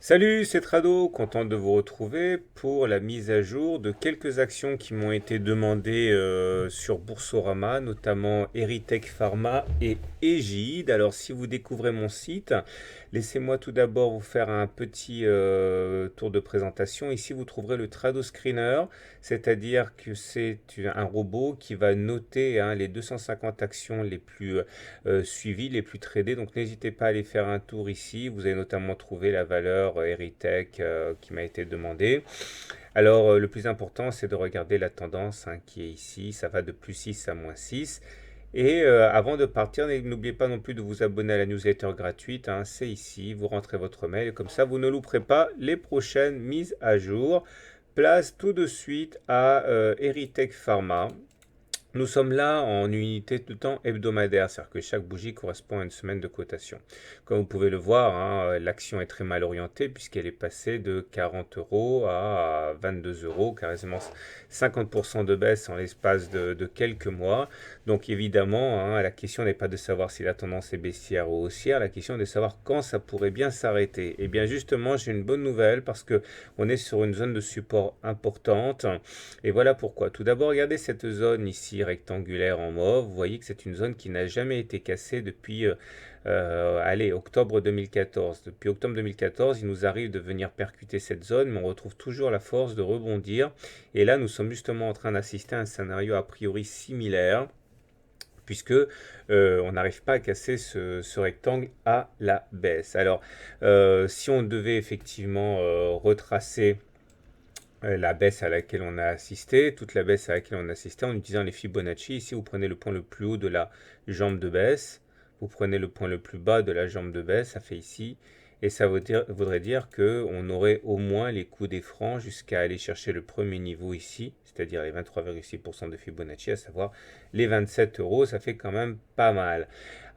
Salut, c'est Trado, content de vous retrouver pour la mise à jour de quelques actions qui m'ont été demandées sur Boursorama, notamment Eritech Pharma et Egide. Alors si vous découvrez mon site, laissez-moi tout d'abord vous faire un petit tour de présentation. Ici vous trouverez le Trado Screener, c'est-à-dire que c'est un robot qui va noter les 250 actions les plus suivies, les plus tradées. Donc n'hésitez pas à aller faire un tour ici. Vous allez notamment trouver la valeur Eritech qui m'a été demandée. Alors le plus important c'est de regarder la tendance qui est ici. Ça va de plus 6 à moins 6. Et avant de partir, n'oubliez pas non plus de vous abonner à la newsletter gratuite. C'est ici, vous rentrez votre mail et comme ça vous ne louperez pas les prochaines mises à jour. Place tout de suite à Eritech Pharma. Nous sommes là en unité de temps hebdomadaire, c'est-à-dire que chaque bougie correspond à une semaine de cotation. Comme vous pouvez le voir, l'action est très mal orientée puisqu'elle est passée de 40 euros à 22 euros, quasiment 50% de baisse en l'espace de quelques mois. Donc évidemment, la question n'est pas de savoir si la tendance est baissière ou haussière, la question est de savoir quand ça pourrait bien s'arrêter. Et bien justement, j'ai une bonne nouvelle parce que on est sur une zone de support importante. Et voilà pourquoi. Tout d'abord, regardez cette zone ici rectangulaire en mauve. Vous voyez que c'est une zone qui n'a jamais été cassée depuis octobre 2014. Depuis octobre 2014, il nous arrive de venir percuter cette zone, mais on retrouve toujours la force de rebondir. Et là, nous sommes justement en train d'assister à un scénario a priori similaire puisque on n'arrive pas à casser ce rectangle à la baisse. Alors, si on devait effectivement retracer la baisse à laquelle on a assisté, toute la baisse à laquelle on a assisté en utilisant les Fibonacci. Ici, vous prenez le point le plus haut de la jambe de baisse, vous prenez le point le plus bas de la jambe de baisse, ça fait ici, et ça voudrait dire qu'on aurait au moins les coups des francs jusqu'à aller chercher le premier niveau ici, c'est-à-dire les 23,6% de Fibonacci, à savoir les 27 euros, ça fait quand même pas mal.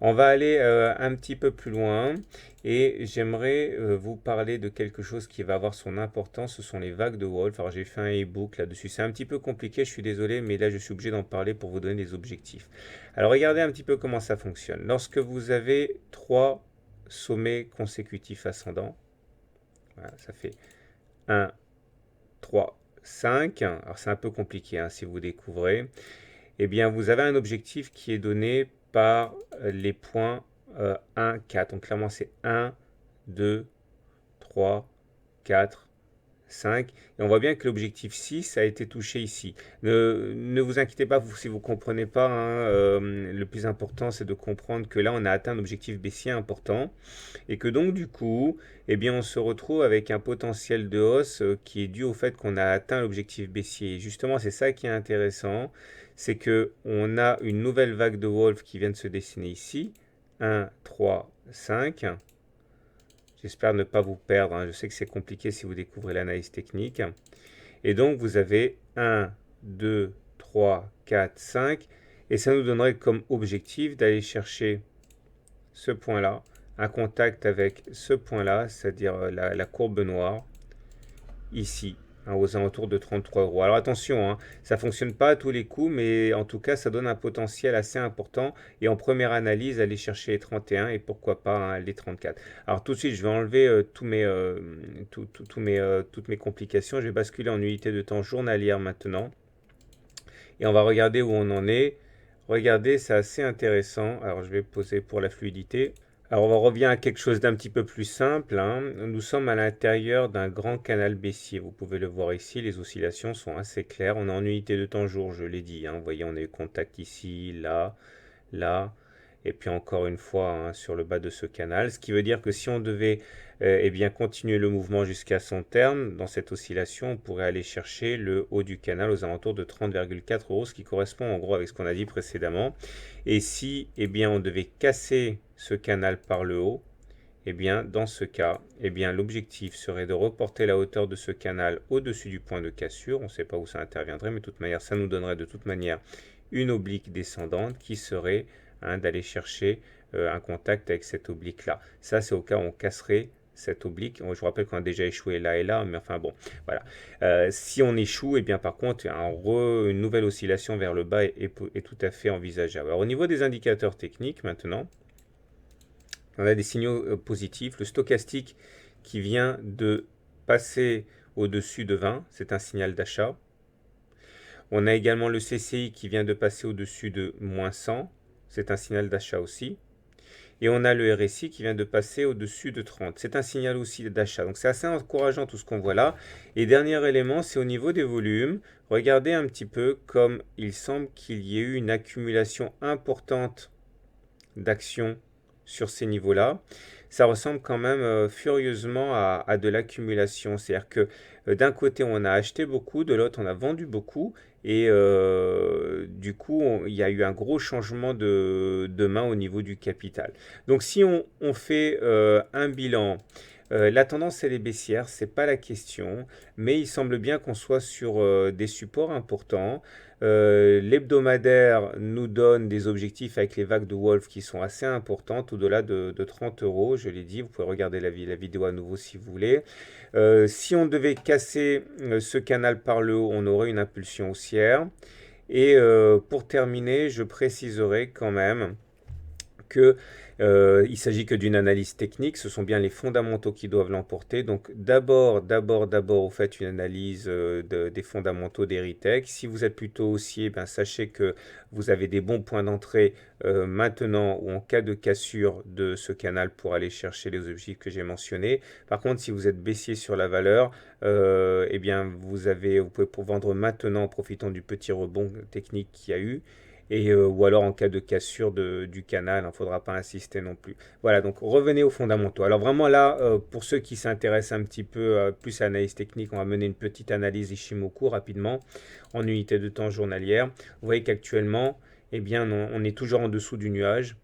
On va aller un petit peu plus loin. Et j'aimerais vous parler de quelque chose qui va avoir son importance, ce sont les vagues de Wolf. Alors j'ai fait un e-book là-dessus, c'est un petit peu compliqué, je suis désolé, mais là je suis obligé d'en parler pour vous donner des objectifs. Alors regardez un petit peu comment ça fonctionne. Lorsque vous avez trois sommets consécutifs ascendants, voilà, ça fait 1, 3, 5. Alors c'est un peu compliqué si vous découvrez. Eh bien vous avez un objectif qui est donné par les points 1, 4. Donc clairement c'est 1, 2, 3, 4, 5. Et on voit bien que l'objectif 6 a été touché ici. Ne vous inquiétez pas si vous ne comprenez pas. Le plus important, c'est de comprendre que là, on a atteint un objectif baissier important. Et que donc, du coup, eh bien, on se retrouve avec un potentiel de hausse qui est dû au fait qu'on a atteint l'objectif baissier. Et justement, c'est ça qui est intéressant. C'est qu'on a une nouvelle vague de Wolf qui vient de se dessiner ici. 1, 3, 5. J'espère ne pas vous perdre. Je sais que c'est compliqué si vous découvrez l'analyse technique. Et donc, vous avez 1, 2, 3, 4, 5. Et ça nous donnerait comme objectif d'aller chercher ce point-là, un contact avec ce point-là, c'est-à-dire la courbe noire, ici, aux alentours de 33 euros. Alors attention, ça ne fonctionne pas à tous les coups, mais en tout cas, ça donne un potentiel assez important. Et en première analyse, aller chercher les 31 et pourquoi pas les 34. Alors tout de suite, je vais enlever toutes mes complications. Je vais basculer en unité de temps journalière maintenant. Et on va regarder où on en est. Regardez, c'est assez intéressant. Alors je vais poser pour la fluidité. Alors on revient à quelque chose d'un petit peu plus simple. Nous sommes à l'intérieur d'un grand canal baissier. Vous pouvez le voir ici, les oscillations sont assez claires. On est en unité de temps jour, je l'ai dit. Vous voyez, on a eu contact ici, là, là, et puis encore une fois sur le bas de ce canal. Ce qui veut dire que si on devait bien continuer le mouvement jusqu'à son terme, dans cette oscillation, on pourrait aller chercher le haut du canal aux alentours de 30,4 euros, ce qui correspond en gros avec ce qu'on a dit précédemment. Et si on devait casser ce canal par le haut, dans ce cas, l'objectif serait de reporter la hauteur de ce canal au-dessus du point de cassure. On ne sait pas où ça interviendrait, mais de toute manière, ça nous donnerait de toute manière une oblique descendante qui serait d'aller chercher un contact avec cette oblique-là. Ça, c'est au cas où on casserait cette oblique. Je vous rappelle qu'on a déjà échoué là et là, mais enfin bon, voilà. Si on échoue, par contre, une nouvelle oscillation vers le bas est tout à fait envisageable. Alors, au niveau des indicateurs techniques, maintenant, on a des signaux positifs. Le stochastique qui vient de passer au-dessus de 20, c'est un signal d'achat. On a également le CCI qui vient de passer au-dessus de moins 100, c'est un signal d'achat aussi. Et on a le RSI qui vient de passer au-dessus de 30. C'est un signal aussi d'achat. Donc c'est assez encourageant tout ce qu'on voit là. Et dernier élément, c'est au niveau des volumes. Regardez un petit peu comme il semble qu'il y ait eu une accumulation importante d'actions sur ces niveaux-là. Ça ressemble quand même furieusement à de l'accumulation. C'est-à-dire que d'un côté, on a acheté beaucoup, de l'autre, on a vendu beaucoup. Et du coup, il y a eu un gros changement de main au niveau du capital. Donc si on fait un bilan, la tendance elle est baissière, c'est pas la question, mais il semble bien qu'on soit sur des supports importants. L'hebdomadaire nous donne des objectifs avec les vagues de Wolf qui sont assez importantes, au-delà de 30 euros, je l'ai dit, vous pouvez regarder la vidéo à nouveau si vous voulez. Si on devait casser ce canal par le haut, on aurait une impulsion haussière. Et pour terminer, je préciserai quand même que il s'agit que d'une analyse technique, ce sont bien les fondamentaux qui doivent l'emporter. Donc d'abord, vous faites une analyse des fondamentaux d'Erytech. Si vous êtes plutôt haussier, ben, sachez que vous avez des bons points d'entrée maintenant ou en cas de cassure de ce canal pour aller chercher les objectifs que j'ai mentionnés. Par contre, si vous êtes baissier sur la valeur, eh bien vous pouvez vendre maintenant en profitant du petit rebond technique qu'il y a eu. Et, ou alors en cas de cassure du canal, il ne faudra pas insister non plus. Voilà, donc revenez aux fondamentaux. Alors vraiment là, pour ceux qui s'intéressent un petit peu plus à l'analyse technique, on va mener une petite analyse Ishimoku rapidement en unité de temps journalière. Vous voyez qu'actuellement, eh bien, on est toujours en dessous du nuage.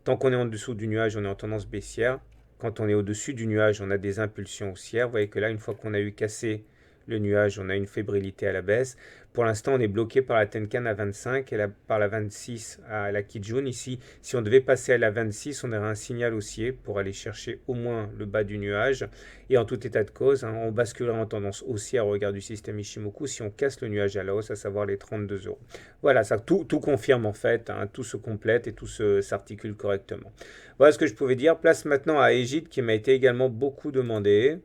Tant qu'on est en dessous du nuage, on est en tendance baissière. Quand on est au-dessus du nuage, on a des impulsions haussières. Vous voyez que là, une fois qu'on a eu cassé le nuage, on a une fébrilité à la baisse. Pour l'instant, on est bloqué par la Tenkan à 25 et par la 26 à la Kijun. Ici, si on devait passer à la 26, on aurait un signal haussier pour aller chercher au moins le bas du nuage. Et en tout état de cause, on basculerait en tendance haussière au regard du système Ishimoku si on casse le nuage à la hausse, à savoir les 32 euros. Voilà, ça tout confirme en fait, tout se complète et tout s'articule correctement. Voilà ce que je pouvais dire. Place maintenant à Egide qui m'a été également beaucoup demandé.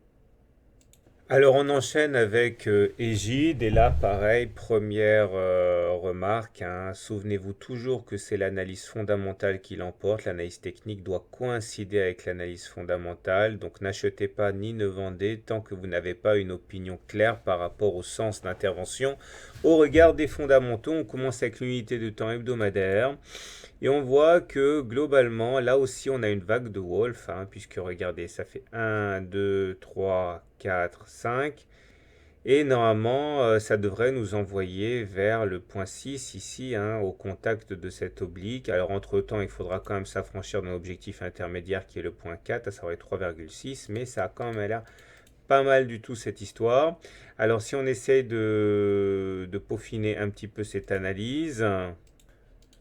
Alors on enchaîne avec Egide et là pareil, première remarque, souvenez-vous toujours que c'est l'analyse fondamentale qui l'emporte, l'analyse technique doit coïncider avec l'analyse fondamentale, donc n'achetez pas ni ne vendez tant que vous n'avez pas une opinion claire par rapport au sens d'intervention. Au regard des fondamentaux, on commence avec l'unité de temps hebdomadaire. Et on voit que globalement, là aussi, on a une vague de Wolf, puisque regardez, ça fait 1, 2, 3, 4, 5. Et normalement, ça devrait nous envoyer vers le point 6 ici, au contact de cette oblique. Alors entre-temps, il faudra quand même s'affranchir d'un objectif intermédiaire qui est le point 4, à savoir 3,6, mais ça a quand même l'air pas mal du tout cette histoire. Alors si on essaye de peaufiner un petit peu cette analyse,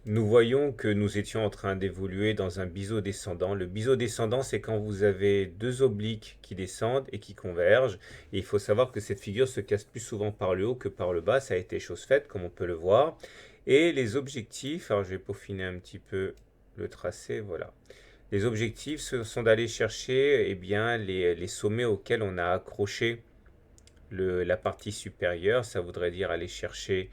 nous voyons que nous étions en train d'évoluer dans un biseau descendant. Le biseau descendant, c'est quand vous avez deux obliques qui descendent et qui convergent. Et il faut savoir que cette figure se casse plus souvent par le haut que par le bas. Ça a été chose faite, comme on peut le voir. Et les objectifs, alors je vais peaufiner un petit peu le tracé, voilà. Les objectifs sont d'aller chercher bien, les sommets auxquels on a accroché la partie supérieure. Ça voudrait dire aller chercher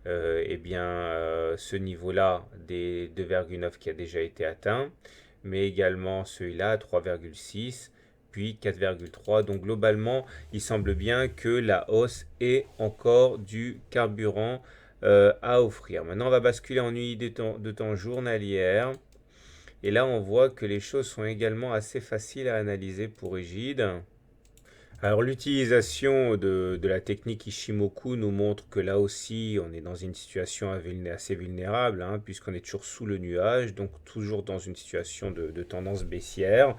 ce niveau-là des 2,9 qui a déjà été atteint, mais également celui-là, 3,6, puis 4,3. Donc globalement, il semble bien que la hausse ait encore du carburant à offrir. Maintenant, on va basculer en unité de temps journalière. Et là, on voit que les choses sont également assez faciles à analyser pour Egide. Alors l'utilisation de la technique Ishimoku nous montre que là aussi on est dans une situation assez vulnérable, puisqu'on est toujours sous le nuage, donc toujours dans une situation de tendance baissière.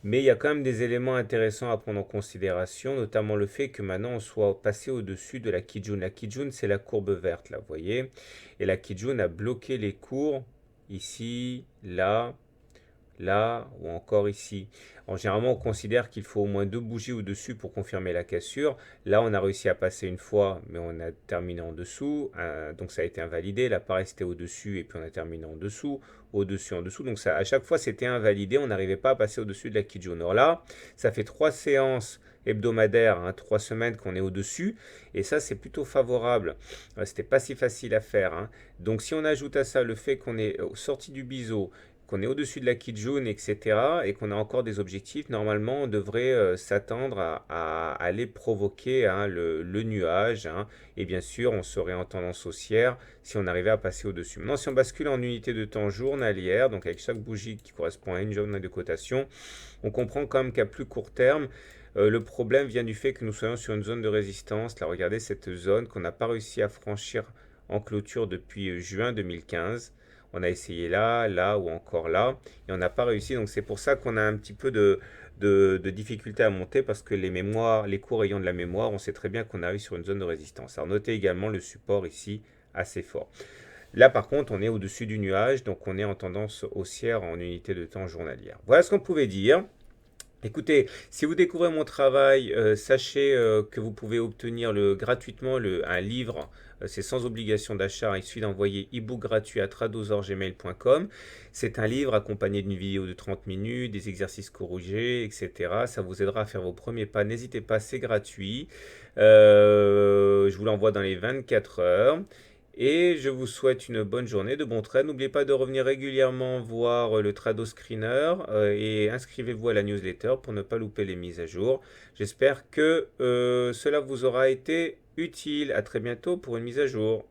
Mais il y a quand même des éléments intéressants à prendre en considération, notamment le fait que maintenant on soit passé au-dessus de la Kijun. La Kijun, c'est la courbe verte, là, vous voyez. Et la Kijun a bloqué les cours ici, là, là ou encore ici. Généralement, on considère qu'il faut au moins 2 bougies au-dessus pour confirmer la cassure. Là, on a réussi à passer une fois, mais on a terminé en dessous. Donc, ça a été invalidé. L'appareil, c'était au-dessus et puis on a terminé en dessous, au-dessus, en dessous. Donc, ça, à chaque fois, c'était invalidé. On n'arrivait pas à passer au-dessus de la kit jaune. Alors là, ça fait 3 séances hebdomadaires, 3 semaines qu'on est au-dessus. Et ça, c'est plutôt favorable. C'était pas si facile à faire, hein. Donc, si on ajoute à ça le fait qu'on est sorti du biseau, qu'on est au-dessus de la kit jaune, etc., et qu'on a encore des objectifs, normalement, on devrait s'attendre à aller provoquer, hein, le nuage, hein, et bien sûr, on serait en tendance haussière si on arrivait à passer au-dessus. Maintenant, si on bascule en unité de temps journalière, donc avec chaque bougie qui correspond à une journée de cotation, on comprend quand même qu'à plus court terme, le problème vient du fait que nous soyons sur une zone de résistance. Là, regardez cette zone qu'on n'a pas réussi à franchir en clôture depuis juin 2015. On a essayé là, là ou encore là, et on n'a pas réussi. Donc c'est pour ça qu'on a un petit peu de difficulté à monter, parce que les cours ayant de la mémoire, on sait très bien qu'on arrive sur une zone de résistance. Alors notez également le support ici assez fort. Là par contre, on est au-dessus du nuage, donc on est en tendance haussière en unité de temps journalière. Voilà ce qu'on pouvait dire. Écoutez, si vous découvrez mon travail, sachez que vous pouvez obtenir gratuitement un livre. C'est sans obligation d'achat. Il suffit d'envoyer e-book gratuit à tradosaur@gmail.com. C'est un livre accompagné d'une vidéo de 30 minutes, des exercices corrigés, etc. Ça vous aidera à faire vos premiers pas. N'hésitez pas, c'est gratuit. Je vous l'envoie dans les 24 heures. Et je vous souhaite une bonne journée, de bons trades. N'oubliez pas de revenir régulièrement voir le Trado Screener et inscrivez-vous à la newsletter pour ne pas louper les mises à jour. J'espère que cela vous aura été utile. À très bientôt pour une mise à jour.